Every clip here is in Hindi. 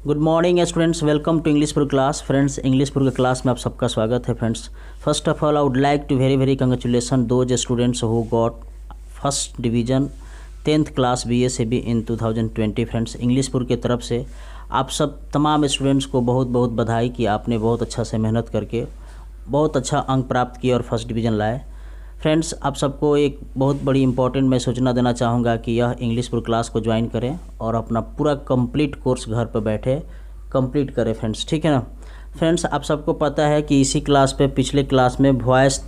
Good morning students, welcome to English पुर क्लास। फ्रेंड्स, इंग्लिश पुर के क्लास में आप सबका स्वागत है। Friends, first of all I would like to very congratulation those students who got first division 10th class BSAB इन 2020। फ्रेंड्स, इंग्लिश पुर की तरफ से आप सब तमाम स्टूडेंट्स को बहुत बहुत बधाई कि आपने बहुत अच्छा से मेहनत करके बहुत अच्छा अंक प्राप्त किया और फर्स्ट डिवीज़न लाए। फ्रेंड्स, आप सबको एक बहुत बड़ी इंपॉर्टेंट मैं सूचना देना चाहूँगा कि यह इंग्लिश पुर क्लास को ज्वाइन करें और अपना पूरा कंप्लीट कोर्स घर पर बैठे कंप्लीट करें। फ्रेंड्स, ठीक है ना। फ्रेंड्स, आप सबको पता है कि इसी क्लास पे पिछले क्लास में वॉइस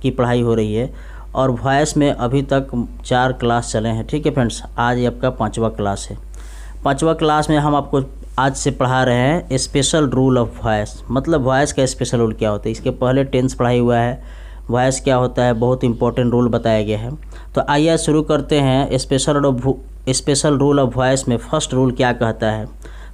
की पढ़ाई हो रही है और वॉइस में अभी तक 4 क्लास चले हैं। ठीक है फ्रेंड्स, आज ये आपका 5वां क्लास है। 5वां क्लास में हम आपको आज से पढ़ा रहे हैं स्पेशल रूल ऑफ वॉइस। मतलब वॉइस का स्पेशल रूल क्या होता है। इसके पहले टेंस पढ़ाई हुआ है, वॉइस क्या होता है, बहुत इंपॉर्टेंट रूल बताया गया है। तो आइए शुरू करते हैं। स्पेशल रूल ऑफ वॉइस में फर्स्ट रूल क्या कहता है।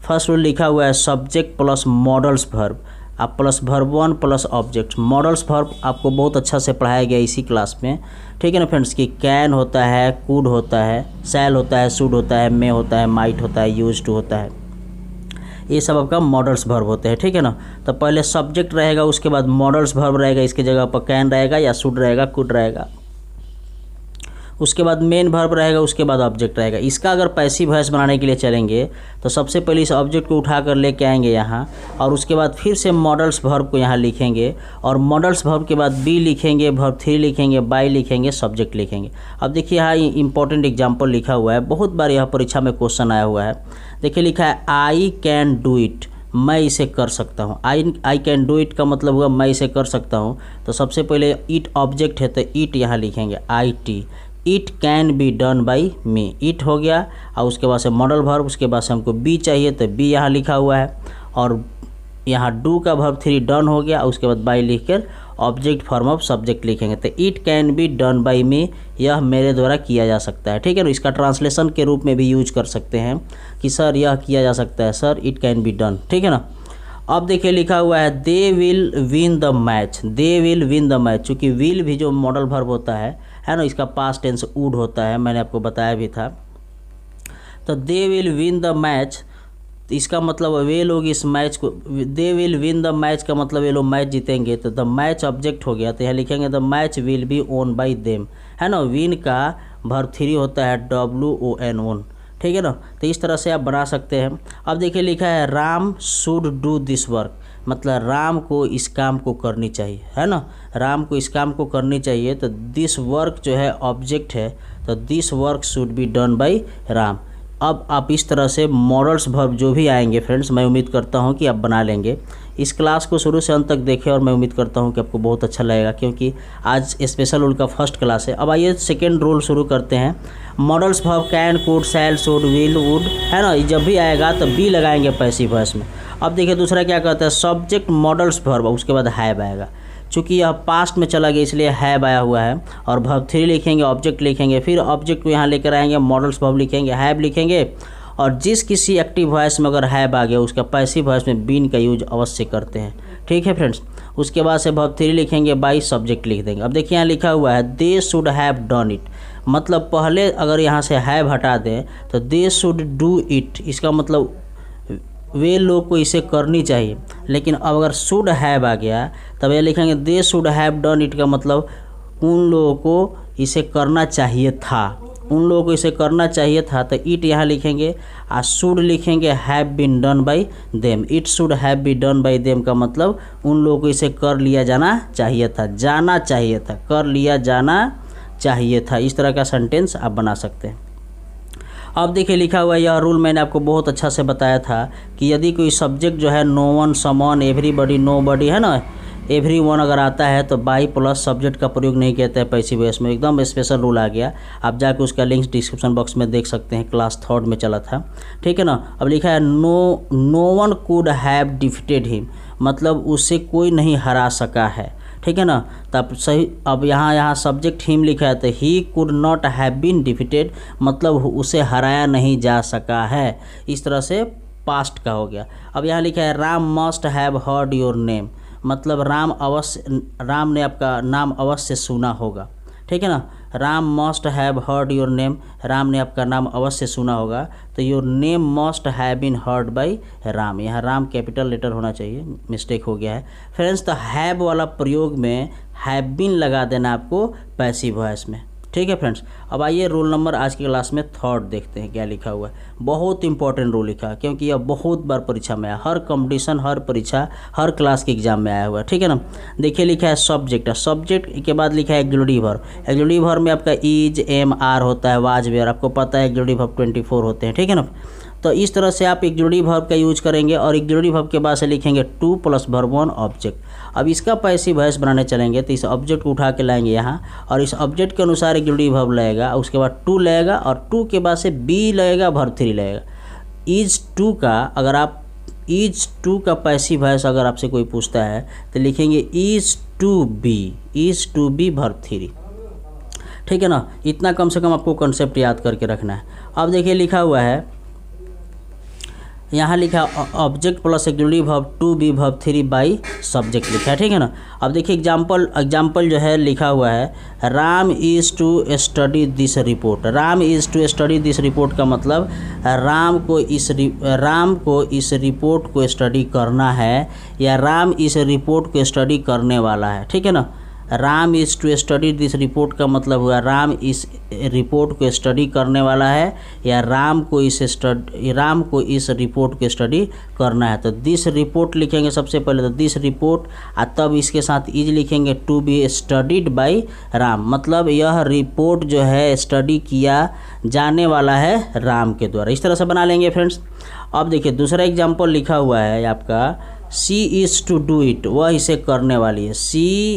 फर्स्ट रूल लिखा हुआ है सब्जेक्ट प्लस मॉडल्स वर्ब, आप plus verb 1 plus object. Models verb आपको बहुत अच्छा से पढ़ाया गया इसी क्लास में। ठीक है ना फ्रेंड्स, कि कैन होता है, कुड होता है, शैल होता है, शुड होता है, मे होता है, माइट होता है, यूज्ड टू होता है। ये सब आपका मॉडल्स वर्ब होते हैं। ठीक है ना। तो पहले सब्जेक्ट रहेगा, उसके बाद मॉडल्स वर्ब रहेगा, इसके जगह पर कैन रहेगा या शुड रहेगा, कुड रहेगा, उसके बाद मेन वर्ब रहेगा, उसके बाद ऑब्जेक्ट रहेगा। इसका अगर पैसिव वॉइस बनाने के लिए चलेंगे तो सबसे पहले इस ऑब्जेक्ट को उठा कर लेके आएंगे यहाँ और उसके बाद फिर से मॉडल्स वर्ब को यहाँ लिखेंगे और मॉडल्स वर्ब के बाद बी लिखेंगे, वर्ब 3 लिखेंगे, बाई लिखेंगे, सब्जेक्ट लिखेंगे। अब देखिए यहाँ इंपॉर्टेंट एग्जाम्पल लिखा हुआ है, बहुत बार यह परीक्षा में क्वेश्चन आया हुआ है। देखिए लिखा है आई कैन डू इट, मैं इसे कर सकता हूँ। आई कैन डू इट का मतलब हुआ मैं इसे कर सकता हूँ। तो सबसे पहले इट ऑब्जेक्ट है तो इट यहाँ लिखेंगे IT। It can be done by me, it हो गया और उसके बाद से मॉडल वर्ब, उसके बाद से हमको बी चाहिए तो बी यहाँ लिखा हुआ है और यहाँ डू का वर्ब 3 डन हो गया और उसके बाद बाई लिख कर ऑब्जेक्ट फॉर्म ऑफ सब्जेक्ट लिखेंगे। तो it can be done by me, यह मेरे द्वारा किया जा सकता है। ठीक है ना। इसका ट्रांसलेशन के रूप में भी यूज कर सकते हैं कि सर यह किया जा सकता है, sir it can be done. ठीक है ना। अब देखिए लिखा हुआ है they will win the match, they will win the match. चूँकि विल भी जो मॉडल वर्ब होता है ना, इसका पास्ट टेंस वुड होता है, मैंने आपको बताया भी था। तो they will win the match, इसका मतलब वे लोग इस मैच को, they will win the match का मतलब ये लोग मैच जीतेंगे। तो द मैच ऑब्जेक्ट हो गया तो यहाँ लिखेंगे the match will be own by them, है ना। विन का वर्ब 3 होता है WON, ओन। ठीक है ना। तो इस तरह से आप बना सकते हैं। अब देखिए लिखा है Ram should do this work, मतलब राम को इस काम को करनी चाहिए, है ना। राम को इस काम को करनी चाहिए तो दिस वर्क जो है ऑब्जेक्ट है, तो this work should be done by Ram. अब आप इस तरह से मॉडल्स वर्ब जो भी आएंगे फ्रेंड्स, मैं उम्मीद करता हूं कि आप बना लेंगे। इस क्लास को शुरू से अंत तक देखें और मैं उम्मीद करता हूं कि आपको बहुत अच्छा लगेगा क्योंकि आज स्पेशल रूल का फर्स्ट क्लास है। अब आइए सेकेंड रूल शुरू करते हैं। Models verb can, could, shall, should, will, would, है ना। जब भी आएगा तो बी लगाएंगे पैसिव वॉइस में। अब देखिए दूसरा क्या कहता है सब्जेक्ट मॉडल्स वर्ब, उसके बाद हैव आएगा। चूँकि यह पास्ट में चला गया इसलिए हैव आया हुआ है और वर्ब 3 लिखेंगे, ऑब्जेक्ट लिखेंगे, फिर ऑब्जेक्ट को यहाँ लेकर आएंगे, मॉडल्स वर्ब लिखेंगे, हैव लिखेंगे और जिस किसी एक्टिव वॉइस में अगर हैव आ गया उसका पैसिव वॉइस में बीन का यूज अवश्य करते हैं। ठीक है फ्रेंड्स। उसके बाद से वर्ब 3 लिखेंगे, बाई सब्जेक्ट लिख देंगे। अब देखिए यहाँ लिखा हुआ है they should have done it, मतलब पहले अगर यहाँ से हैव हटा दें तो दे शुड डू इट, इसका मतलब वे लोग को इसे करनी चाहिए। लेकिन अब अगर शुड हैव आ गया तब ये लिखेंगे they should have done it का मतलब उन लोगों को इसे करना चाहिए था, उन लोगों को इसे करना चाहिए था। तो इट यहाँ लिखेंगे और शुड लिखेंगे have been done by them. It should have been done by them का मतलब उन लोगों को इसे कर लिया जाना चाहिए था, जाना चाहिए था, कर लिया जाना चाहिए था। इस तरह का सेंटेंस आप बना सकते हैं। अब देखिए लिखा हुआ यह रूल मैंने आपको बहुत अच्छा से बताया था कि यदि कोई सब्जेक्ट जो है no one, someone, everybody, nobody, है ना, एवरीवन अगर आता है तो बाई प्लस सब्जेक्ट का प्रयोग नहीं कहते हैं पैसिव वॉइस में। एकदम स्पेशल रूल आ गया, आप जाके उसका लिंक डिस्क्रिप्शन बॉक्स में देख सकते हैं, क्लास 3rd में चला था। ठीक है ना। अब लिखा है no one could have defeated him, मतलब उसे कोई नहीं हरा सका है। ठीक है ना। तब सही, अब यहाँ सब्जेक्ट हिम लिखा है तो he could not have been defeated, मतलब उसे हराया नहीं जा सका है। इस तरह से पास्ट का हो गया। अब यहाँ लिखा है Ram must have heard your name, मतलब राम ने आपका नाम अवश्य सुना होगा। ठीक है ना। Ram must have heard your name, Ram ने आपका नाम अवश्य सुना होगा, तो your name must have been heard by Ram, यहाँ राम कैपिटल लेटर होना चाहिए, मिस्टेक हो गया है फ्रेंड्स। तो हैव वाला प्रयोग में हैव बीन लगा देना आपको पैसिव वॉइस में, ठीक है फ्रेंड्स। अब आइए रोल नंबर आज की क्लास में थर्ड देखते हैं क्या लिखा हुआ है। बहुत इंपॉर्टेंट रोल लिखा है, क्योंकि यह बहुत बार परीक्षा में आया, हर कंपटीशन, हर परीक्षा, हर क्लास के एग्जाम में आया हुआ है, ठीक है ना। देखिए लिखा है सब्जेक्ट, सब्जेक्ट के बाद लिखा है एक्सक्लूसिव वर्ब, एक्सक्लूसिव वर्ब में आपका इज, एम, आर होता है, वाज, वेयर, आपको पता है एक्सक्लूसिव वर्ब 24 होते हैं, ठीक है ना। तो इस तरह से आप एक्सक्लूसिव वर्ब का यूज करेंगे और एक्सक्लूसिव वर्ब के बाद से लिखेंगे टू प्लस वर्ब 1 ऑब्जेक्ट। अब इसका पैसिव वॉइस बनाने चलेंगे तो इस ऑब्जेक्ट को उठा के लाएंगे यहाँ, और इस ऑब्जेक्ट के अनुसार एक्सक्लूसिव वर्ब लगेगा, उसके बाद टू लगेगा, और टू के बाद से बी लगेगा, वर्ब 3 लगेगा। इज टू का, अगर आप इज टू का पैसिव वॉइस अगर आपसे कोई पूछता है तो लिखेंगे इज टू बी वर्ब 3, ठीक है ना। इतना कम से कम आपको कंसेप्ट याद करके रखना है। अब देखिए लिखा हुआ है, यहाँ लिखा object plus exclusive verb to be verb 3 by subject लिखा है, ठीक है ना। अब देखिए एग्जाम्पल जो है लिखा हुआ है, Ram is to study this report. Ram is to study this report का मतलब राम को इस रिपोर्ट को स्टडी करना है, या राम इस रिपोर्ट को स्टडी करने वाला है, ठीक है ना। Ram is to study this report का मतलब हुआ राम इस रिपोर्ट को स्टडी करने वाला है, या राम को इस रिपोर्ट को स्टडी करना है। तो दिस रिपोर्ट लिखेंगे सबसे पहले, तो दिस रिपोर्ट, और तब इसके साथ इज लिखेंगे to be studied by Ram, मतलब यह रिपोर्ट जो है स्टडी किया जाने वाला है राम के द्वारा। इस तरह से बना लेंगे फ्रेंड्स। अब देखिए दूसरा एग्जाम्पल लिखा हुआ है आपका, सी इज़ टू डू इट, वह इसे करने वाली है। सी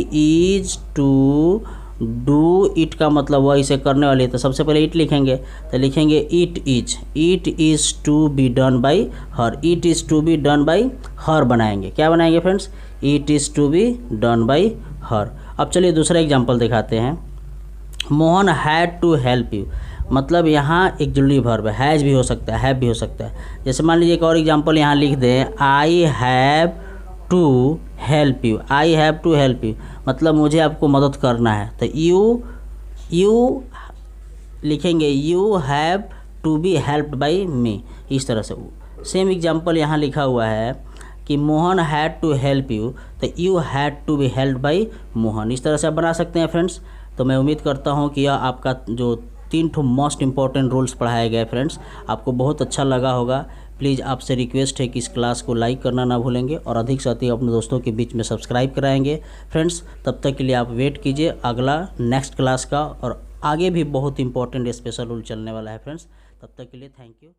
इज़ टू डू इट का मतलब वह इसे करने वाली है, तो सबसे पहले इट लिखेंगे, तो लिखेंगे it is to be done by her, it is to be done by her बनाएंगे। क्या बनाएंगे friends? It is to be done by her. अब चलिए दूसरा एग्जाम्पल दिखाते हैं। Mohan had to help you, मतलब यहाँ एक्सक्लूसिव वर्ब है, हैज़ भी हो सकता है, हैव भी हो सकता है। जैसे मान लीजिए एक और एग्जांपल यहाँ लिख दें, I have to help you, I have to help you मतलब मुझे आपको मदद करना है, तो यू लिखेंगे you have to be helped by me. इस तरह से सेम एग्जांपल यहाँ लिखा हुआ है कि Mohan had to help you, तो you had to be helped by Mohan. इस तरह से आप बना सकते हैं फ्रेंड्स। तो मैं उम्मीद करता हूँ कि यह आपका जो 3 मोस्ट इंपॉर्टेंट रूल्स पढ़ाए गए फ्रेंड्स आपको बहुत अच्छा लगा होगा। प्लीज़ आपसे रिक्वेस्ट है कि इस क्लास को लाइक करना ना भूलेंगे, और अधिक से अधिक अपने दोस्तों के बीच में सब्सक्राइब कराएंगे फ्रेंड्स। तब तक के लिए आप वेट कीजिए अगला नेक्स्ट क्लास का, और आगे भी बहुत इंपॉर्टेंट स्पेशल रूल चलने वाला है फ्रेंड्स। तब तक के लिए थैंक यू।